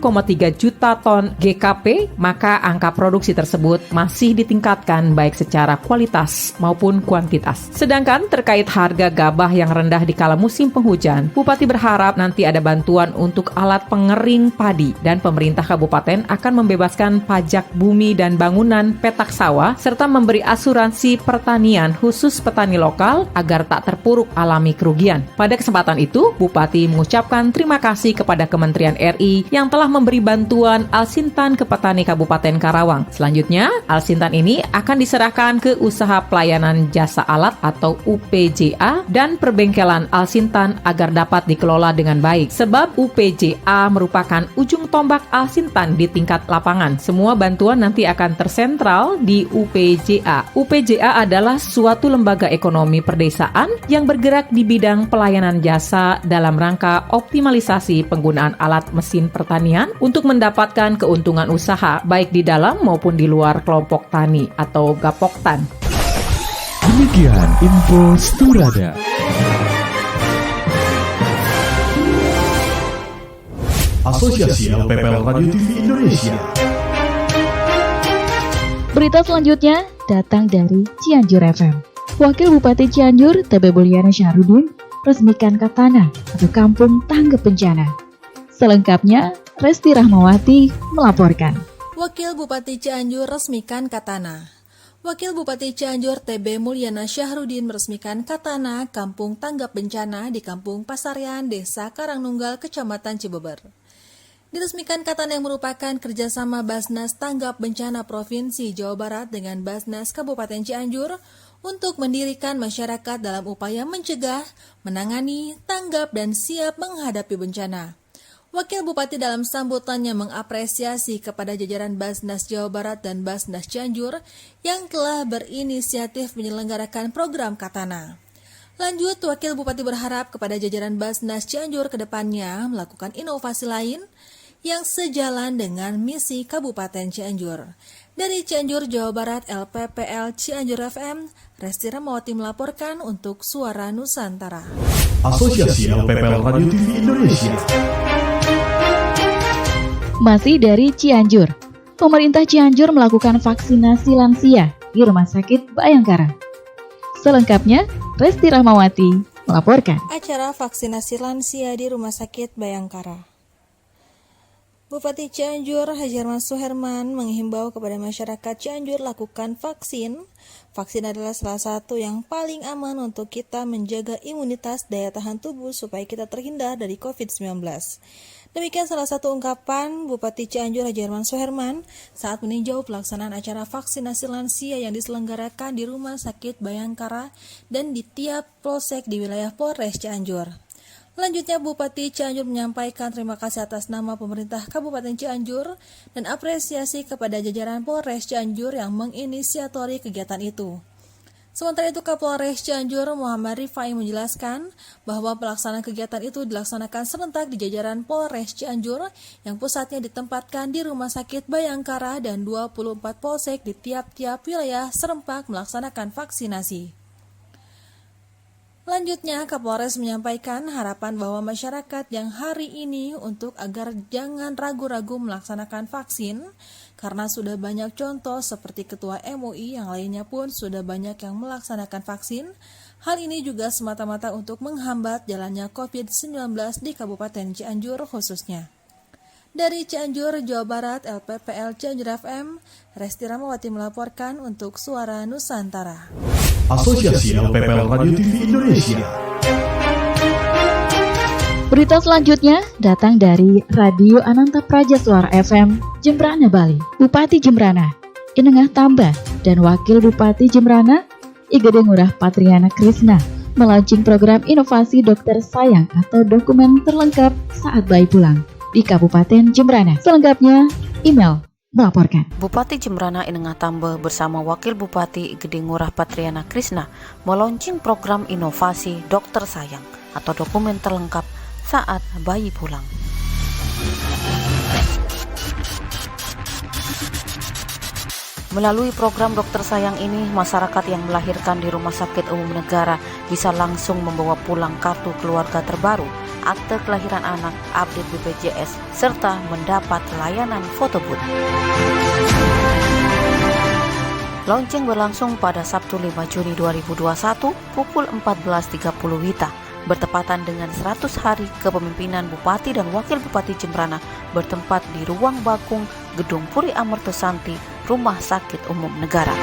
juta ton GKP, maka angka produksi tersebut masih ditingkatkan baik secara kualitas maupun kuantitas. Sedangkan terkait harga gabah yang rendah di kala musim penghujan, Bupati berharap nanti ada bantuan untuk alat pengering padi dan pemerintah kabupaten akan membebaskan pajak bumi dan bangunan petak sawah serta memberi asuransi pertanian khusus petani lokal agar tak terpuruk alami kerugian. Pada kesempatan itu, Bupati mengucapkan terima kasih kepada Kementerian RI yang telah memberi bantuan alsintan ke petani Kabupaten Karawang. Selanjutnya, alsintan ini akan diserahkan ke Usaha Pelayanan Jasa Alat atau UPJA dan perbengkelan alsintan agar dapat dikelola dengan baik. Sebab UPJA merupakan ujung tombak alsintan di tingkat lapangan. Semua bantuan nanti akan tersentral di UPJA. UPJA adalah suatu lembaga ekonomi perdesaan yang bergerak di bidang pelayanan jasa dalam rangka optimalisasi penggunaan alat mesin pertanian untuk mendapatkan keuntungan usaha baik di dalam maupun di luar kelompok tani atau Gapoktan. Demikian info Sturada. Asosiasi LPPL Radio TV Indonesia. Berita selanjutnya datang dari Cianjur FM. Wakil Bupati Cianjur, TB Buliana Syahrudin, resmikan Katana atau Kampung Tanggap Bencana. Selengkapnya, Resti Rahmawati melaporkan. Wakil Bupati Cianjur resmikan Katana. Wakil Bupati Cianjur TB Mulyana Syahrudin meresmikan Katana Kampung Tanggap Bencana di Kampung Pasarian, Desa Karangnunggal, Kecamatan Cibeber. Diresmikan Katana yang merupakan kerjasama Basnas Tanggap Bencana Provinsi Jawa Barat dengan Basnas Kabupaten Cianjur untuk mendirikan masyarakat dalam upaya mencegah, menangani, tanggap, dan siap menghadapi bencana. Wakil Bupati dalam sambutannya mengapresiasi kepada jajaran Basnas Jawa Barat dan Basnas Cianjur yang telah berinisiatif menyelenggarakan program Katana. Lanjut, Wakil Bupati berharap kepada jajaran Basnas Cianjur ke depannya melakukan inovasi lain yang sejalan dengan misi Kabupaten Cianjur. Dari Cianjur, Jawa Barat, LPPL Cianjur FM, Resti Rahmawati melaporkan untuk Suara Nusantara. Asosiasi LPPL Radio TV Indonesia. Masih dari Cianjur, pemerintah Cianjur melakukan vaksinasi lansia di Rumah Sakit Bayangkara. Selengkapnya, Resti Rahmawati melaporkan. Acara vaksinasi lansia di Rumah Sakit Bayangkara. Bupati Cianjur Hajarman Suherman menghimbau kepada masyarakat Cianjur lakukan vaksin. Vaksin adalah salah satu yang paling aman untuk kita menjaga imunitas daya tahan tubuh supaya kita terhindar dari COVID-19. Demikian salah satu ungkapan Bupati Cianjur Hajarman Suherman saat meninjau pelaksanaan acara vaksinasi lansia yang diselenggarakan di Rumah Sakit Bayangkara dan di tiap polsek di wilayah Polres Cianjur. Lanjutnya, Bupati Cianjur menyampaikan terima kasih atas nama pemerintah Kabupaten Cianjur dan apresiasi kepada jajaran Polres Cianjur yang menginisiatori kegiatan itu. Sementara itu, Kapolres Cianjur Muhammad Rifai menjelaskan bahwa pelaksanaan kegiatan itu dilaksanakan serentak di jajaran Polres Cianjur yang pusatnya ditempatkan di Rumah Sakit Bayangkara dan 24 polsek di tiap-tiap wilayah serempak melaksanakan vaksinasi. Lanjutnya, Kapolres menyampaikan harapan bahwa masyarakat yang hari ini untuk agar jangan ragu-ragu melaksanakan vaksin, karena sudah banyak contoh seperti Ketua MUI yang lainnya pun sudah banyak yang melaksanakan vaksin. Hal ini juga semata-mata untuk menghambat jalannya COVID-19 di Kabupaten Cianjur khususnya. Dari Cianjur, Jawa Barat, LPPL Cianjur FM, Resti Rahmawati melaporkan untuk Suara Nusantara. Asosiasi LPPL Radio TV Indonesia. Berita selanjutnya datang dari Radio Ananta Praja Suara FM, Jembrana, Bali. Bupati Jembrana, Inengah Tambah, dan Wakil Bupati Jembrana, Igede Ngurah Patriana Krisna, melaunching program inovasi Dokter Sayang atau dokumen terlengkap saat bayi pulang di Kabupaten Jembrana. Selengkapnya, email melaporkan. Bupati Jembrana Inengah Tambah bersama Wakil Bupati Igede Ngurah Patriana Krisna melaunching program inovasi Dokter Sayang atau dokumen terlengkap saat bayi pulang. Melalui program Dokter Sayang ini, masyarakat yang melahirkan di Rumah Sakit Umum Negara bisa langsung membawa pulang kartu keluarga terbaru, akte kelahiran anak, update BPJS, serta mendapat layanan foto booth. Launching berlangsung pada Sabtu 5 Juni 2021 pukul 14.30 WITA, bertepatan dengan 100 hari kepemimpinan Bupati dan Wakil Bupati Jembrana bertempat di Ruang Bakung, Gedung Puri Amartosanti, Rumah Sakit Umum Negara.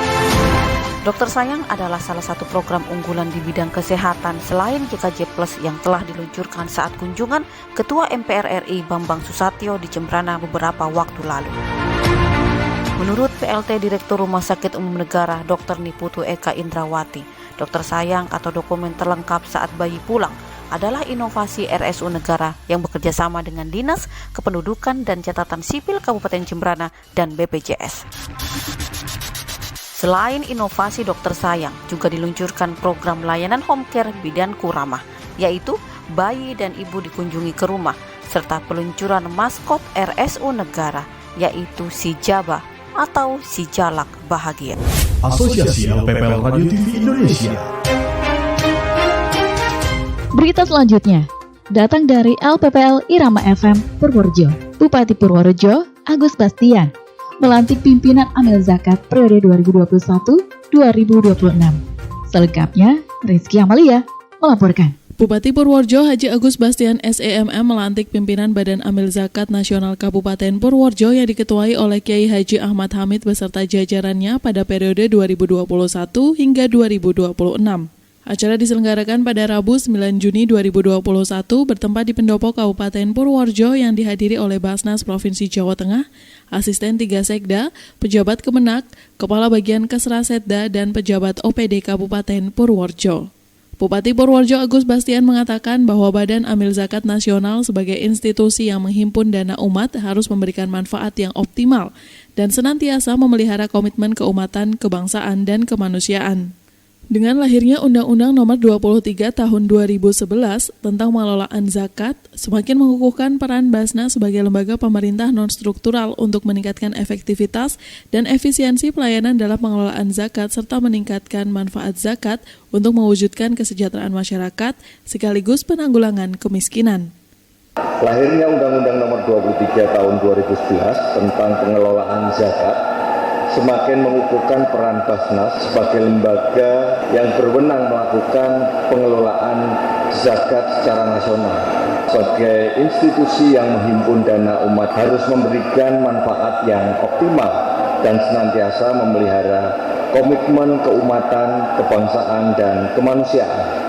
Dokter Sayang adalah salah satu program unggulan di bidang kesehatan selain JKJ Plus yang telah diluncurkan saat kunjungan Ketua MPR RI Bambang Susatyo di Jembrana beberapa waktu lalu. Menurut PLT Direktur Rumah Sakit Umum Negara Dr. Niputu Eka Indrawati, Dokter Sayang atau dokumen terlengkap saat bayi pulang adalah inovasi RSU Negara yang bekerja sama dengan Dinas Kependudukan dan Catatan Sipil Kabupaten Jembrana dan BPJS. Selain inovasi Dokter Sayang, juga diluncurkan program layanan home care bidanku ramah, yaitu bayi dan ibu dikunjungi ke rumah, serta peluncuran maskot RSU Negara, yaitu si Jaba atau si Jalak Bahagia. Asosiasi LPPL Radio TV Indonesia. Berita selanjutnya datang dari LPPL Irama FM Purworejo. Bupati Purworejo Agus Bastian melantik pimpinan amil zakat periode 2021-2026. Selengkapnya, Rizky Amalia melaporkan. Bupati Purworejo Haji Agus Bastian SEMM melantik pimpinan Badan Amil Zakat Nasional Kabupaten Purworejo yang diketuai oleh Kiai Haji Ahmad Hamid beserta jajarannya pada periode 2021 hingga 2026. Acara diselenggarakan pada Rabu 9 Juni 2021 bertempat di Pendopo Kabupaten Purworejo yang dihadiri oleh Basnas Provinsi Jawa Tengah, Asisten 3 Sekda, pejabat Kemenak, Kepala Bagian Kesrasetda, dan pejabat OPD Kabupaten Purworejo. Bupati Purworejo Agus Bastian mengatakan bahwa Badan Amil Zakat Nasional sebagai institusi yang menghimpun dana umat harus memberikan manfaat yang optimal dan senantiasa memelihara komitmen keumatan, kebangsaan, dan kemanusiaan. Dengan lahirnya Undang-Undang Nomor 23 Tahun 2011 tentang pengelolaan zakat, semakin mengukuhkan peran Basnas sebagai lembaga pemerintah non-struktural untuk meningkatkan efektivitas dan efisiensi pelayanan dalam pengelolaan zakat serta meningkatkan manfaat zakat untuk mewujudkan kesejahteraan masyarakat sekaligus penanggulangan kemiskinan. Lahirnya Undang-Undang Nomor 23 Tahun 2011 tentang pengelolaan zakat semakin mengukuhkan peran Basnas sebagai lembaga yang berwenang melakukan pengelolaan zakat secara nasional. Sebagai institusi yang menghimpun dana umat harus memberikan manfaat yang optimal dan senantiasa memelihara komitmen keumatan, kebangsaan, dan kemanusiaan.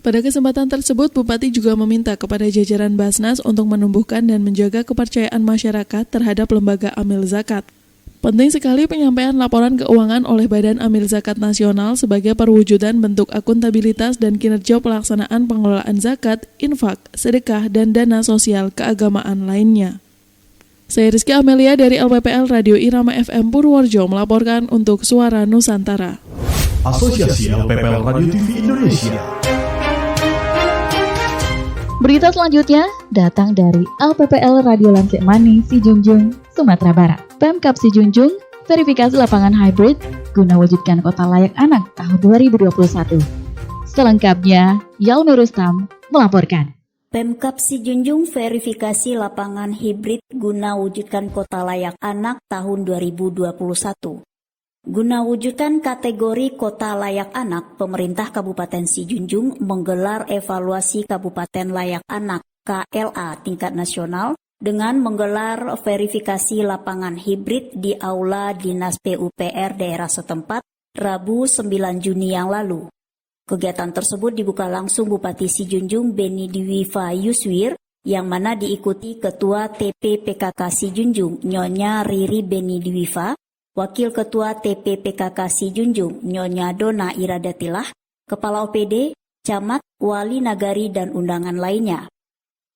Pada kesempatan tersebut, Bupati juga meminta kepada jajaran Basnas untuk menumbuhkan dan menjaga kepercayaan masyarakat terhadap lembaga amil zakat. Penting sekali penyampaian laporan keuangan oleh Badan Amil Zakat Nasional sebagai perwujudan bentuk akuntabilitas dan kinerja pelaksanaan pengelolaan zakat, infak, sedekah, dan dana sosial keagamaan lainnya. Saya Rizky Amelia dari LPPL Radio Irama FM Purworejo melaporkan untuk Suara Nusantara. Asosiasi LPPL Radio TV Indonesia. Berita selanjutnya datang dari LPPL Radio Lansik Mani, Sijunjung, Sumatera Barat. Pemkab Sijunjung verifikasi lapangan hybrid guna wujudkan kota layak anak tahun 2021. Selengkapnya, Yalmi Rustam melaporkan. Pemkab Sijunjung verifikasi lapangan hibrid guna wujudkan kota layak anak tahun 2021. Guna wujudkan kategori kota layak anak, pemerintah Kabupaten Sijunjung menggelar evaluasi Kabupaten Layak Anak KLA tingkat nasional dengan menggelar verifikasi lapangan hibrid di Aula Dinas PUPR daerah setempat Rabu 9 Juni yang lalu. Kegiatan tersebut dibuka langsung Bupati Sijunjung Beni Dwifa Yuswir yang mana diikuti Ketua TPPKK Sijunjung Nyonya Riri Beni Dwifa, Wakil Ketua TPPKK Sijunjung Nyonya Dona Iradatilah, Kepala OPD, Camat, Wali Nagari, dan undangan lainnya.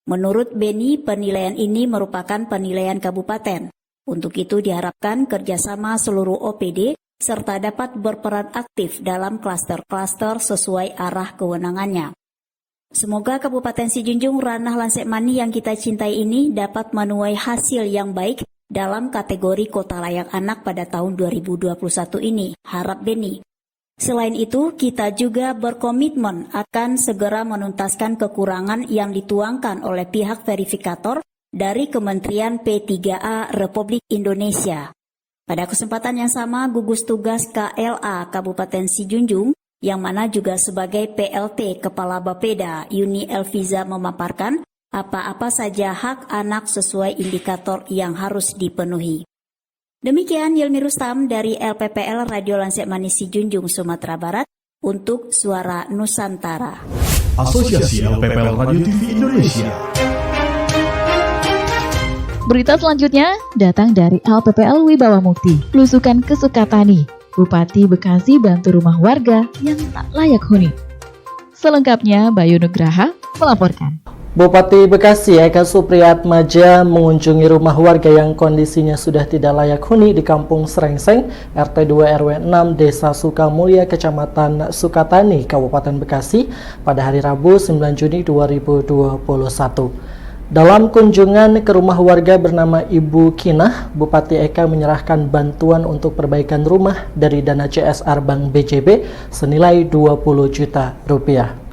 Menurut Beni, penilaian ini merupakan penilaian kabupaten. Untuk itu diharapkan kerjasama seluruh OPD serta dapat berperan aktif dalam klaster-klaster sesuai arah kewenangannya. Semoga Kabupaten Sijunjung Ranah Lansik Mani yang kita cintai ini dapat menuai hasil yang baik dalam kategori kota layak anak pada tahun 2021 ini, harap Beni. Selain itu, kita juga berkomitmen akan segera menuntaskan kekurangan yang dituangkan oleh pihak verifikator dari Kementerian P3A Republik Indonesia. Pada kesempatan yang sama, gugus tugas KLA Kabupaten Sijunjung, yang mana juga sebagai PLT Kepala Bapeda Yuni Elviza memaparkan apa-apa saja hak anak sesuai indikator yang harus dipenuhi. Demikian Yelmi Rustam dari LPPL Radio Lansik Mani Sijunjung, Sumatera Barat untuk Suara Nusantara. Asosiasi LPPL Radio TV Indonesia. Berita selanjutnya datang dari LPPL Wibawa Mukti. Lusukan ke Sukatani, Bupati Bekasi bantu rumah warga yang tak layak huni. Selengkapnya Bayu Nugraha melaporkan. Bupati Bekasi Eka Supriyatmaja mengunjungi rumah warga yang kondisinya sudah tidak layak huni di Kampung Srengseng, RT 2 RW 6 Desa Sukamulya, Kecamatan Sukatani, Kabupaten Bekasi pada hari Rabu 9 Juni 2021. Dalam kunjungan ke rumah warga bernama Ibu Kinah, Bupati Eka menyerahkan bantuan untuk perbaikan rumah dari dana CSR Bank BJB senilai 20 juta rupiah.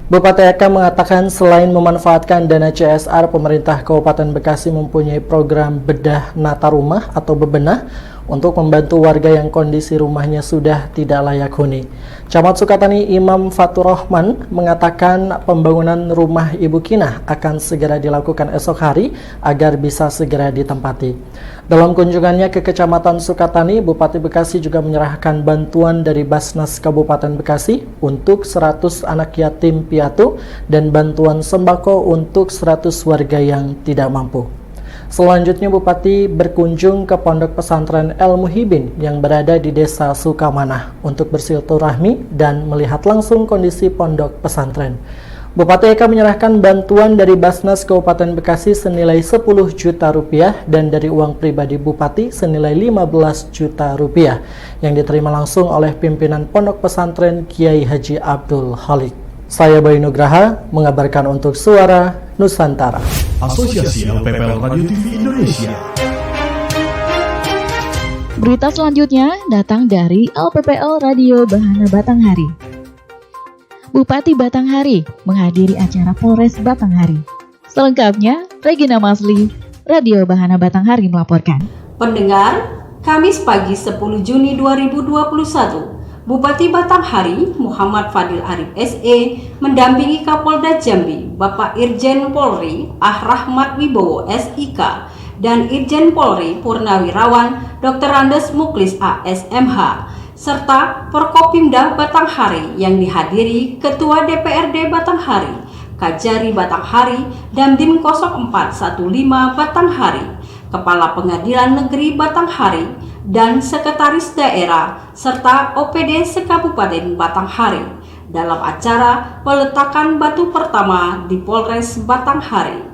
Bupati Eka mengatakan selain memanfaatkan dana CSR, pemerintah Kabupaten Bekasi mempunyai program bedah nata rumah atau bebenah untuk membantu warga yang kondisi rumahnya sudah tidak layak huni. Camat Sukatani Imam Fatur Rahman mengatakan pembangunan rumah Ibu Kinah akan segera dilakukan esok hari agar bisa segera ditempati. Dalam kunjungannya ke Kecamatan Sukatani, Bupati Bekasi juga menyerahkan bantuan dari Basnas Kabupaten Bekasi untuk 100 anak yatim piatu dan bantuan sembako untuk 100 warga yang tidak mampu. Selanjutnya Bupati berkunjung ke Pondok Pesantren El Muhibin yang berada di Desa Sukamanah untuk bersilaturahmi dan melihat langsung kondisi pondok pesantren. Bupati Eka menyerahkan bantuan dari Basnas Kabupaten Bekasi senilai 10 juta rupiah dan dari uang pribadi Bupati senilai 15 juta rupiah yang diterima langsung oleh pimpinan Pondok Pesantren Kiai Haji Abdul Khalik. Saya Bayu Nugraha mengabarkan untuk Suara Nusantara. Asosiasi LPPL Radio TV Indonesia. Berita selanjutnya datang dari LPPL Radio Bahana Batanghari. Bupati Batanghari menghadiri acara Polres Batanghari. Selengkapnya, Regina Masli, Radio Bahana Batanghari melaporkan. Pendengar, Kamis pagi 10 Juni 2021, Bupati Batanghari Muhammad Fadil Arif SE mendampingi Kapolda Jambi Bapak Irjen Polri Rahmat Wibowo SIK dan Irjen Polri Purnawirawan Dr. Andes Muklis ASMH serta Forkopimda Batanghari yang dihadiri Ketua DPRD Batanghari, Kajari Batanghari, Dandim 0415 Batanghari, Kepala Pengadilan Negeri Batanghari, dan Sekretaris Daerah serta OPD Sekabupaten Batanghari dalam acara peletakan batu pertama di Polres Batanghari.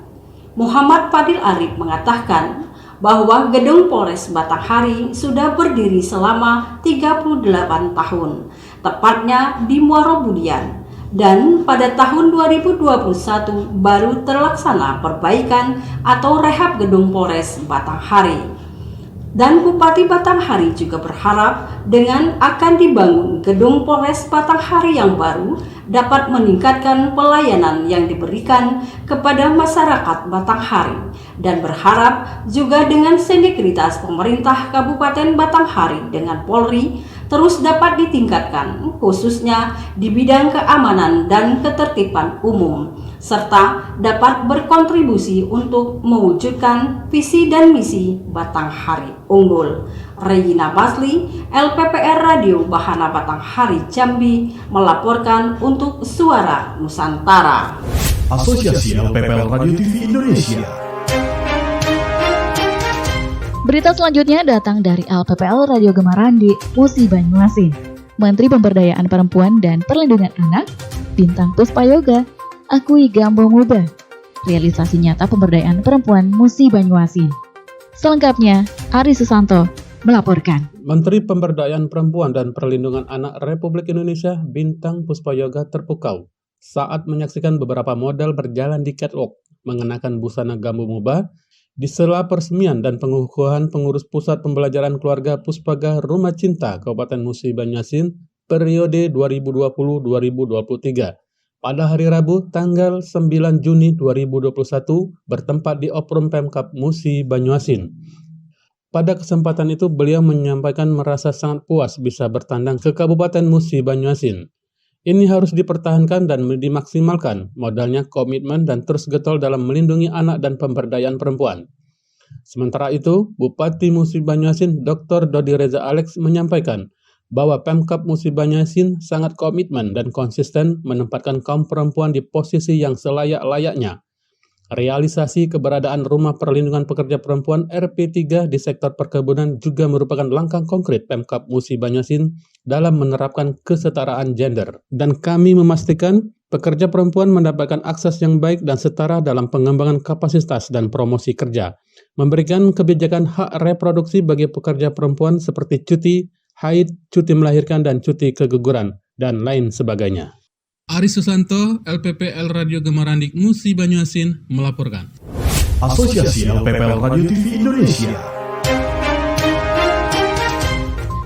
Muhammad Fadil Arif mengatakan bahwa gedung Polres Batanghari sudah berdiri selama 38 tahun, tepatnya di Muaro Budian, dan pada tahun 2021 baru terlaksana perbaikan atau rehab gedung Polres Batanghari. Dan Bupati Batanghari juga berharap dengan akan dibangun gedung Polres Batanghari yang baru dapat meningkatkan pelayanan yang diberikan kepada masyarakat Batanghari dan berharap juga dengan sinergitas pemerintah Kabupaten Batanghari dengan Polri terus dapat ditingkatkan khususnya di bidang keamanan dan ketertiban umum serta dapat berkontribusi untuk mewujudkan visi dan misi Batanghari Unggul. Regina Masli, LPPR Radio Bahana Batanghari Jambi melaporkan untuk Suara Nusantara. Asosiasi LPPL Radio TV Indonesia. Berita selanjutnya datang dari LPPL Radio Gemarandi, Musi Banyuasin. Menteri Pemberdayaan Perempuan dan Perlindungan Anak, Bintang Puspayoga, akui Gambo Muba. Realisasi nyata pemberdayaan perempuan Musi Banyuasin. Selengkapnya, Ari Susanto melaporkan. Menteri Pemberdayaan Perempuan dan Perlindungan Anak Republik Indonesia, Bintang Puspayoga terpukau saat menyaksikan beberapa model berjalan di catwalk mengenakan busana Gambo Muba di sela peresmian dan pengukuhan pengurus Pusat Pembelajaran Keluarga Puspaga Rumah Cinta Kabupaten Musi Banyuasin periode 2020-2023 pada hari Rabu tanggal 9 Juni 2021 bertempat di Oprum Pemkab Musi Banyuasin. Pada kesempatan itu beliau menyampaikan merasa sangat puas bisa bertandang ke Kabupaten Musi Banyuasin. Ini harus dipertahankan dan dimaksimalkan, modalnya komitmen dan terus getol dalam melindungi anak dan pemberdayaan perempuan. Sementara itu, Bupati Musi Banyuasin Dr. Dodi Reza Alex menyampaikan bahwa Pemkab Musi Banyuasin sangat komitmen dan konsisten menempatkan kaum perempuan di posisi yang selayak-layaknya. Realisasi keberadaan Rumah Perlindungan Pekerja Perempuan RP3 di sektor perkebunan juga merupakan langkah konkret Pemkab Musi Banyuasin dalam menerapkan kesetaraan gender. Dan kami memastikan pekerja perempuan mendapatkan akses yang baik dan setara dalam pengembangan kapasitas dan promosi kerja. Memberikan kebijakan hak reproduksi bagi pekerja perempuan seperti cuti, haid, cuti melahirkan, dan cuti keguguran, dan lain sebagainya. Ari Susanto, LPPL Radio Gemarandi Musi Banyuasin melaporkan. Asosiasi LPPL Radio TV Indonesia.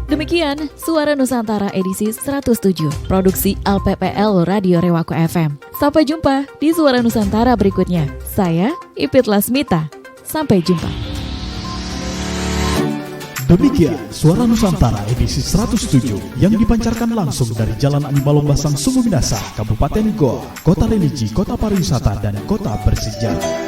Demikian Suara Nusantara edisi 107, produksi LPPL Radio Rewako FM. Sampai jumpa di Suara Nusantara berikutnya. Saya Ipit Lasmita. Sampai jumpa. Demikian Suara Nusantara edisi 107 yang dipancarkan langsung dari Jalan Ani Malombasang, Sumur Minasa, Kabupaten Goa, Kota Religi, Kota Pariwisata, dan Kota Bersejarah.